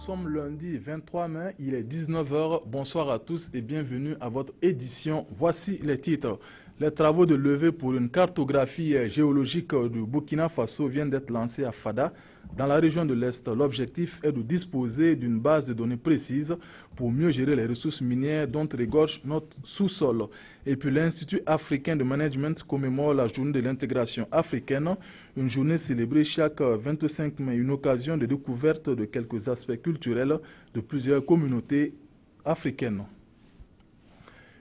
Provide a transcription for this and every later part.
sommes lundi 23 mai, il est 19 h. Bonsoir à tous et bienvenue à votre édition. Voici les titres. Les travaux de levée pour une cartographie géologique du Burkina Faso viennent d'être lancés à Fada, dans la région de l'Est. L'objectif est de disposer d'une base de données précise pour mieux gérer les ressources minières dont regorge notre sous-sol. Et puis l'Institut africain de management commémore la journée de l'intégration africaine, une journée célébrée chaque 25 mai, une occasion de découverte de quelques aspects culturels de plusieurs communautés africaines.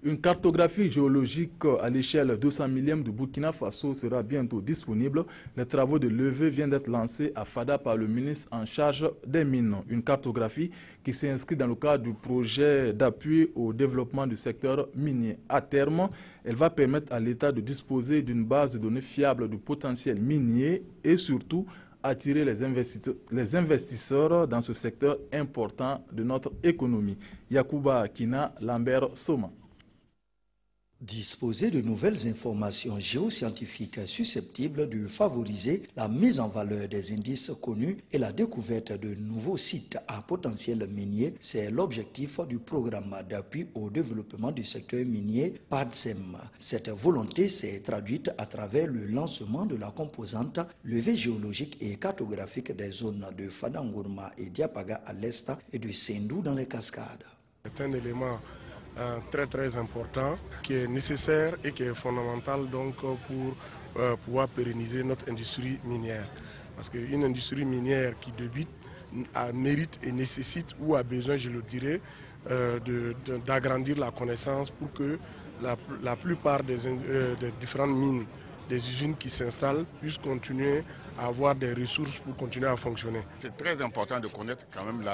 Une cartographie géologique à l'échelle 200 millième du Burkina Faso sera bientôt disponible. Les travaux de levée viennent d'être lancés à Fada par le ministre en charge des mines. Une cartographie qui s'inscrit dans le cadre du projet d'appui au développement du secteur minier. À terme, elle va permettre à l'État de disposer d'une base de données fiable du potentiel minier et surtout attirer les investisseurs dans ce secteur important de notre économie. Yacouba Kina, Lambert Soma. Disposer de nouvelles informations géoscientifiques susceptibles de favoriser la mise en valeur des indices connus et la découverte de nouveaux sites à potentiel minier, c'est l'objectif du programme d'appui au développement du secteur minier PADSEM. Cette volonté s'est traduite à travers le lancement de la composante levée géologique et cartographique des zones de Fada-Ngourma et Diapaga à l'est et de Sendou dans les Cascades. C'est un élément très important qui est nécessaire et qui est fondamental donc pour pouvoir pérenniser notre industrie minière. Parce qu'une industrie minière qui débute mérite et nécessite ou a besoin, je le dirais, d'agrandir la connaissance pour que la plupart des différentes mines, des usines qui s'installent puissent continuer à avoir des ressources pour continuer à fonctionner. C'est très important de connaître quand même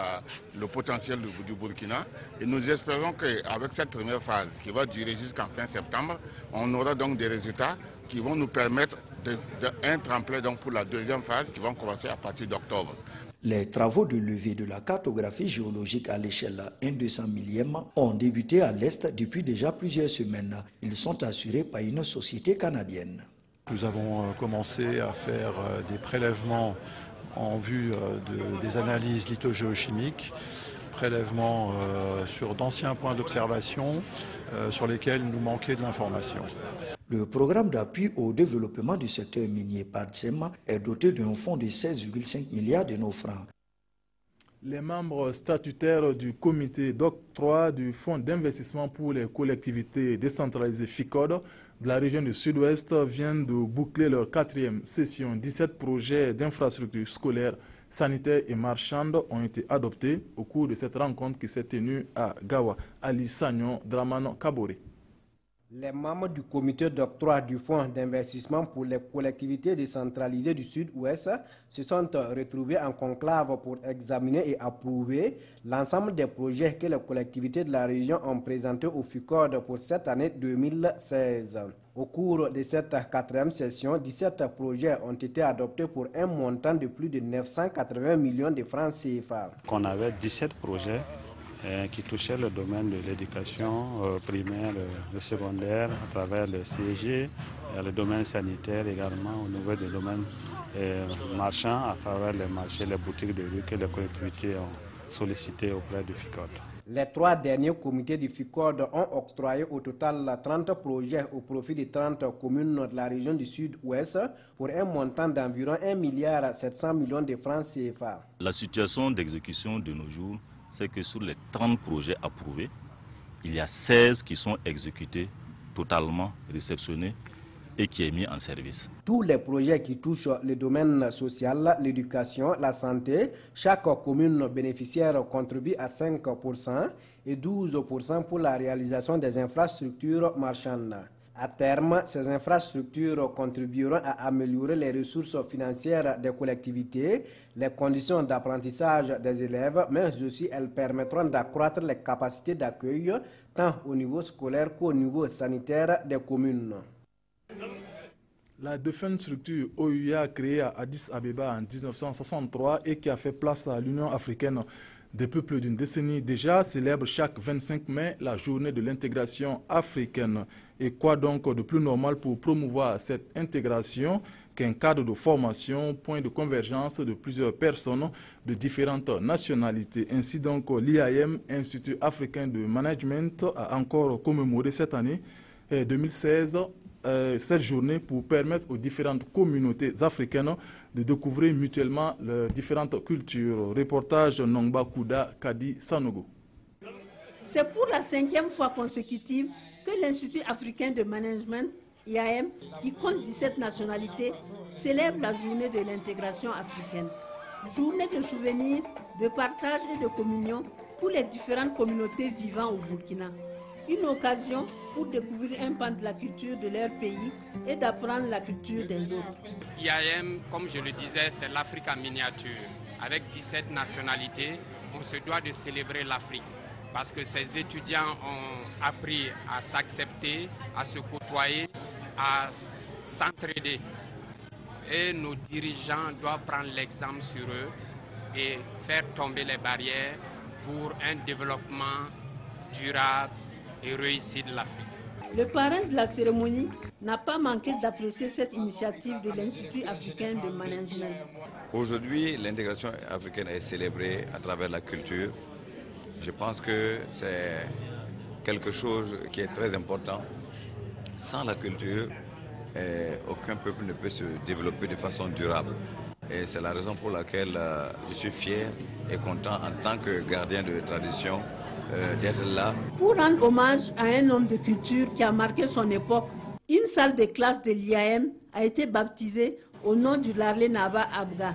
le potentiel du Burkina et nous espérons qu'avec cette première phase qui va durer jusqu'en fin septembre, on aura donc des résultats qui vont nous permettre d'un tremplin donc pour la deuxième phase qui va commencer à partir d'octobre. Les travaux de levée de la cartographie géologique à l'échelle 1/200 millième ont débuté à l'Est depuis déjà plusieurs semaines. Ils sont assurés par une société canadienne. Nous avons commencé à faire des prélèvements en vue des analyses lithogéochimiques, prélèvements sur d'anciens points d'observation sur lesquels nous manquait de l'information. Le programme d'appui au développement du secteur minier PADSEM est doté d'un fonds de 16,5 milliards de nos francs. Les membres statutaires du comité d'octroi du Fonds d'investissement pour les collectivités décentralisées FICOD de la région du Sud-Ouest viennent de boucler leur 4e session. 17 projets d'infrastructures scolaires, sanitaires et marchandes ont été adoptés au cours de cette rencontre qui s'est tenue à Gawa. Ali Sagnon, Dramano Kabore. Les membres du comité d'octroi du Fonds d'investissement pour les collectivités décentralisées du Sud-Ouest se sont retrouvés en conclave pour examiner et approuver l'ensemble des projets que les collectivités de la région ont présentés au FICOD pour cette année 2016. Au cours de cette 4e session, 17 projets ont été adoptés pour un montant de plus de 980 millions de francs CFA. On avait 17 projets qui touchait le domaine de l'éducation primaire, le secondaire, à travers le CEG, le domaine sanitaire également, au niveau des domaines marchands, à travers les marchés, les boutiques de rue que les collectivités ont sollicité auprès du FICOD. Les 3 derniers comités du FICOD ont octroyé au total 30 projets au profit de 30 communes de la région du Sud-Ouest pour un montant d'environ 1,7 milliard de francs CFA. La situation d'exécution de nos jours, c'est que sur les 30 projets approuvés, il y a 16 qui sont exécutés, totalement réceptionnés et qui est mis en service. Tous les projets qui touchent le domaine social, l'éducation, la santé, chaque commune bénéficiaire contribue à 5% et 12% pour la réalisation des infrastructures marchandes. À terme, ces infrastructures contribueront à améliorer les ressources financières des collectivités, les conditions d'apprentissage des élèves, mais aussi elles permettront d'accroître les capacités d'accueil tant au niveau scolaire qu'au niveau sanitaire des communes. La défunte structure OUA créée à Addis Abeba en 1963 et qui a fait place à l'Union africaine depuis plus d'une décennie déjà, célèbre chaque 25 mai la journée de l'intégration africaine. Et quoi donc de plus normal pour promouvoir cette intégration qu'un cadre de formation, point de convergence de plusieurs personnes de différentes nationalités. Ainsi donc, l'IAM, Institut africain de management, a encore commémoré cette année 2016 cette journée pour permettre aux différentes communautés africaines de découvrir mutuellement leurs différentes cultures. Reportage Nongba Kouda Kadi Sanogo. C'est pour la 5e fois consécutive que l'Institut africain de management, IAM, qui compte 17 nationalités, célèbre la journée de l'intégration africaine. Journée de souvenirs, de partage et de communion pour les différentes communautés vivant au Burkina. Une occasion pour découvrir un pan de la culture de leur pays et d'apprendre la culture des autres. IAM, comme je le disais, c'est l'Afrique en miniature. Avec 17 nationalités, on se doit de célébrer l'Afrique. Parce que ces étudiants ont appris à s'accepter, à se côtoyer, à s'entraider. Et nos dirigeants doivent prendre l'exemple sur eux et faire tomber les barrières pour un développement durable et réussi de l'Afrique. Le parrain de la cérémonie n'a pas manqué d'apprécier cette initiative de l'Institut africain de management. Aujourd'hui, l'intégration africaine est célébrée à travers la culture. Je pense que c'est quelque chose qui est très important. Sans la culture, aucun peuple ne peut se développer de façon durable. Et c'est la raison pour laquelle je suis fier et content en tant que gardien de tradition d'être là. Pour rendre hommage à un homme de culture qui a marqué son époque, une salle de classe de l'IAM a été baptisée au nom du Larlé Naba Abga.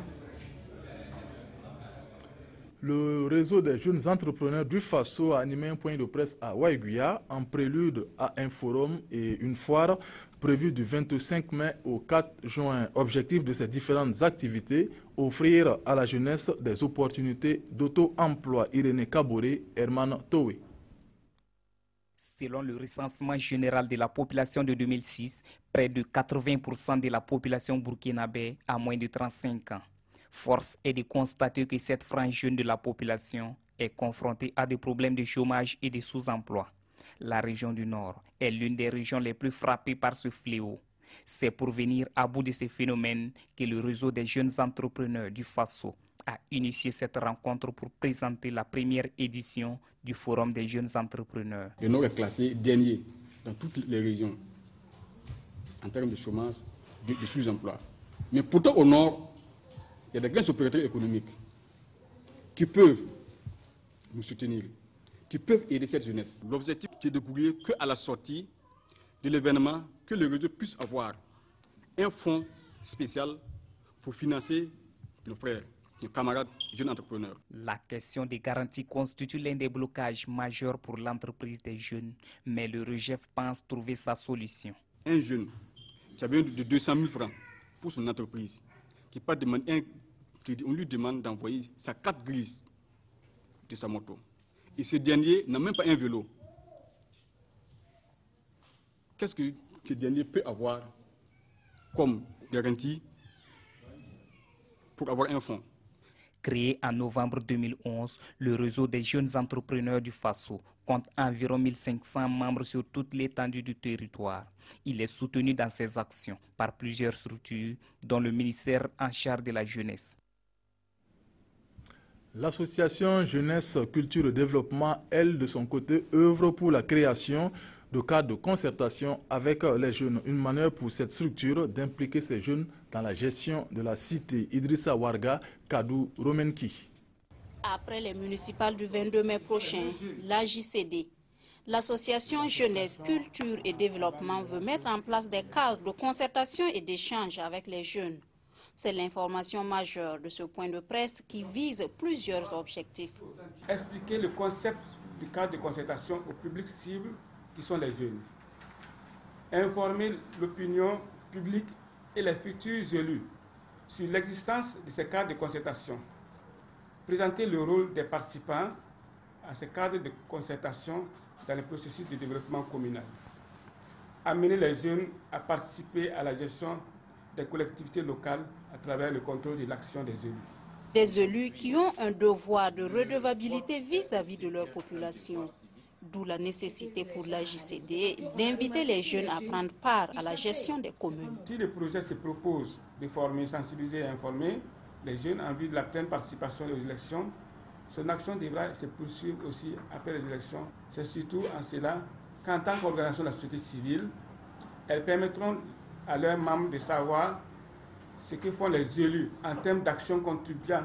Le réseau des jeunes entrepreneurs du Faso a animé un point de presse à Waiguya en prélude à un forum et une foire prévue du 25 mai au 4 juin. Objectif de ces différentes activités, offrir à la jeunesse des opportunités d'auto-emploi. Irénée Kaboré, Herman Towe. Selon le recensement général de la population de 2006, près de 80% de la population burkinabé a moins de 35 ans. Force est de constater que cette frange jeune de la population est confrontée à des problèmes de chômage et de sous-emploi. La région du Nord est l'une des régions les plus frappées par ce fléau. C'est pour venir à bout de ces phénomènes que le réseau des jeunes entrepreneurs du Faso a initié cette rencontre pour présenter la première édition du Forum des jeunes entrepreneurs. Le Nord est classé dernier dans toutes les régions en termes de chômage, de sous-emploi. Mais pourtant au Nord, il y a des grands opérateurs économiques qui peuvent nous soutenir, qui peuvent aider cette jeunesse. L'objectif est de courir qu'à la sortie de l'événement, que le réseau puisse avoir un fonds spécial pour financer nos frères, nos camarades jeunes entrepreneurs. La question des garanties constitue l'un des blocages majeurs pour l'entreprise des jeunes, mais le REGEF pense trouver sa solution. Un jeune qui a besoin de 200 000 francs pour son entreprise, qui part demander un crédit, on lui demande d'envoyer sa carte grise de sa moto. Et ce dernier n'a même pas un vélo. Qu'est-ce que ce dernier peut avoir comme garantie pour avoir un fonds? Créé en novembre 2011, le réseau des jeunes entrepreneurs du Faso compte environ 1500 membres sur toute l'étendue du territoire. Il est soutenu dans ses actions par plusieurs structures, dont le ministère en charge de la jeunesse. L'association Jeunesse, Culture et Développement, elle, de son côté, œuvre pour la création de cadres de concertation avec les jeunes. Une manière pour cette structure d'impliquer ces jeunes dans la gestion de la cité. Idrissa Warga, Kadou Romenki. Après les municipales du 22 mai prochain, l'AJCD, l'association Jeunesse, Culture et Développement veut mettre en place des cadres de concertation et d'échange avec les jeunes. C'est l'information majeure de ce point de presse qui vise plusieurs objectifs. Expliquer le concept du cadre de concertation au public cible qui sont les jeunes. Informer l'opinion publique et les futurs élus sur l'existence de ces cadres de concertation. Présenter le rôle des participants à ces cadres de concertation dans le processus de développement communal. Amener les jeunes à participer à la gestion des collectivités locales à travers le contrôle de l'action des élus. Des élus qui ont un devoir de redevabilité vis-à-vis de leur population. D'où la nécessité pour la JCD d'inviter les jeunes à prendre part à la gestion des communes. Si le projet se propose de former, sensibiliser et informer les jeunes en vue de la pleine participation aux élections, son action devra se poursuivre aussi après les élections. C'est surtout en cela qu'en tant qu'organisation de la société civile, elles permettront à leurs membres de savoir ce que font les élus en termes d'action contribuant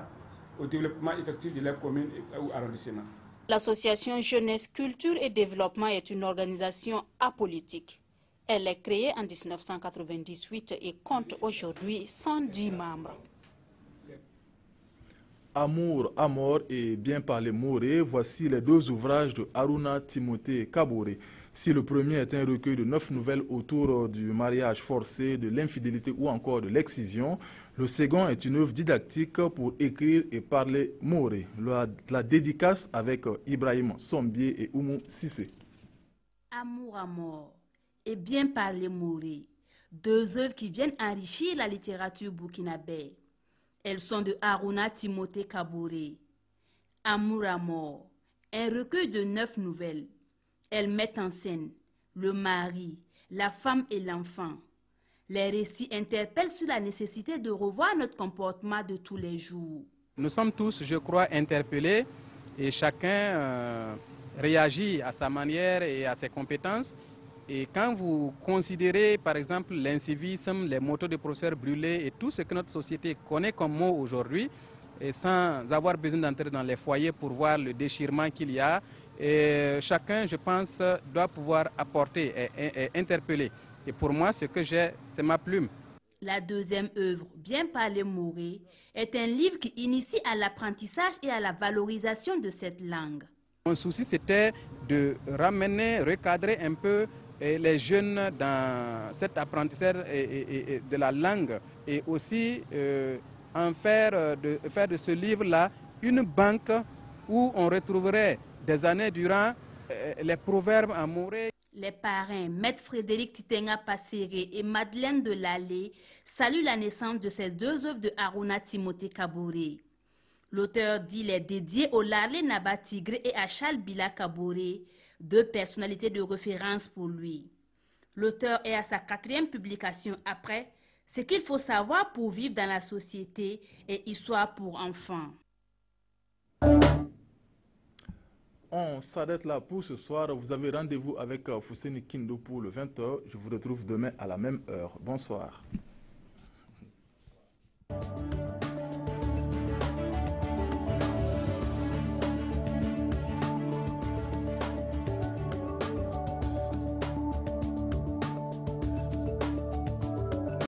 au développement effectif de leur commune ou arrondissement. L'association Jeunesse, Culture et Développement est une organisation apolitique. Elle est créée en 1998 et compte aujourd'hui 110 membres. Amour, Amor et Bien parler Moré, voici les deux ouvrages de Haruna Timothée Kaboré. Si le premier est un recueil de 9 nouvelles autour du mariage forcé, de l'infidélité ou encore de l'excision, le second est une œuvre didactique pour écrire et parler Moré. La dédicace avec Ibrahim Sombier et Oumou Sissé. Amour, Amor et Bien parler Moré, deux œuvres qui viennent enrichir la littérature burkinabé. Elles sont de Haruna Timothée Kaboré. Amour à mort, un recueil de 9 nouvelles. Elles mettent en scène le mari, la femme et l'enfant. Les récits interpellent sur la nécessité de revoir notre comportement de tous les jours. Nous sommes tous, je crois, interpellés et chacun réagit à sa manière et à ses compétences. Et quand vous considérez par exemple l'incivisme, les motos de professeurs brûlés et tout ce que notre société connaît comme mot aujourd'hui, et sans avoir besoin d'entrer dans les foyers pour voir le déchirement qu'il y a, et chacun, je pense, doit pouvoir apporter et interpeller. Et pour moi, ce que j'ai, c'est ma plume. La deuxième œuvre, Bien parler Moré, est un livre qui initie à l'apprentissage et à la valorisation de cette langue. Mon souci, c'était de ramener, recadrer un peu les jeunes dans cet apprentissage de la langue et aussi faire de ce livre-là une banque où on retrouverait des années durant les proverbes en moré. Les parrains, Maître Frédéric Titenga Passéré et Madeleine de Lallé, saluent la naissance de ces deux œuvres de Haruna Timothée Kaboré. L'auteur dit les dédier au Larlé Naba Tigré et à Charles Bila Kaboré, deux personnalités de référence pour lui. L'auteur est à sa 4e publication après Ce qu'il faut savoir pour vivre dans la société et Histoire pour enfants. On s'arrête là pour ce soir. Vous avez rendez-vous avec Fousseni Kindo pour le 20h. Je vous retrouve demain à la même heure. Bonsoir.